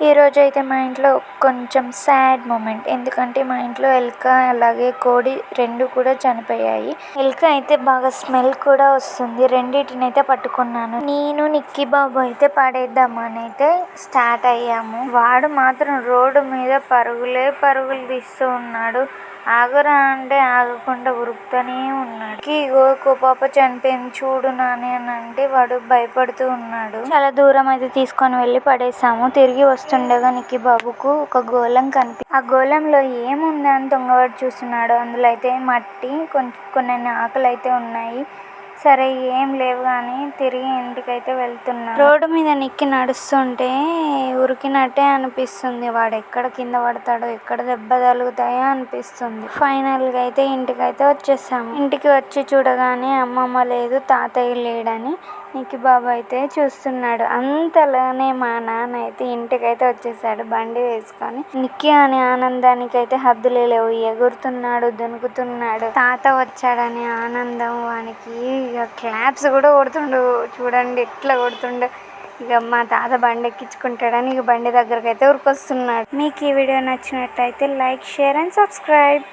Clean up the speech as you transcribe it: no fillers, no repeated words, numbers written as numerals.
ఈరోజైతే మా ఇంట్లో కొంచెం సాడ్ మూమెంట్. ఎందుకంటే మా ఇంట్లో ఎలుక అలాగే కోడి 2 కూడా చనిపోయాయి. ఎలుక అయితే బాగా స్మెల్ కూడా వస్తుంది. రెండిటినైతే పట్టుకున్నాను. నేను నిక్కీ బాబు అయితే పడేద్దామని అయితే స్టార్ట్ అయ్యాము. వాడు మాత్రం రోడ్డు మీద పరుగులు తీస్తూ ఉన్నాడు. ఆగరా అంటే ఆగకుండా ఉరుకుతూనే ఉన్నాడు. ఇగో పాప చనిపోయింది చూడు నాని అని అంటే వాడు భయపడుతూ ఉన్నాడు. చాలా దూరం అయితే తీసుకొని వెళ్ళి పడేసాము. తిరిగి వస్తుండగా నిక్కీ బాబుకు ఒక గోళం ఆ గోళంలో ఏముందా అని దొంగవాడు చూస్తున్నాడు. అందులో అయితే మట్టి కొన్ని ఆకులు అయితే ఉన్నాయి. సరే ఏం లేవు కానీ తిరిగి ఇంటికైతే వెళ్తున్నా. రోడ్డు మీద నిక్కి నడుస్తుంటే ఉరికినట్టే అనిపిస్తుంది. వాడు ఎక్కడ కింద పడతాడో ఎక్కడ దెబ్బ తగులుతాయో అనిపిస్తుంది. ఫైనల్ గా అయితే ఇంటికైతే వచ్చేసాము. ఇంటికి వచ్చి చూడగానే అమ్మమ్మ లేదు, తాతయ్య లేడని నిక్కీ బాబు అయితే చూస్తున్నాడు. అంతలోనే మా నాన్న అయితే ఇంటికైతే వచ్చేసాడు బండి వేసుకొని. నిక్కీ అనే ఆనందానికి అయితే హద్దులే లేవు. ఎగురుతున్నాడు, దునుకుతున్నాడు. తాత వచ్చాడనే ఆనందం వానికి. ఇక క్లాప్స్ కూడా కొడుతుండు. చూడండి ఎట్లా కొడుతుండు. ఇక మా తాత బండి ఎక్కించుకుంటాడని ఇక బండి దగ్గరకు అయితే ఉరికొస్తున్నాడు. మీకు ఈ వీడియో నచ్చినట్లయితే లైక్, షేర్ అండ్ సబ్స్క్రైబ్.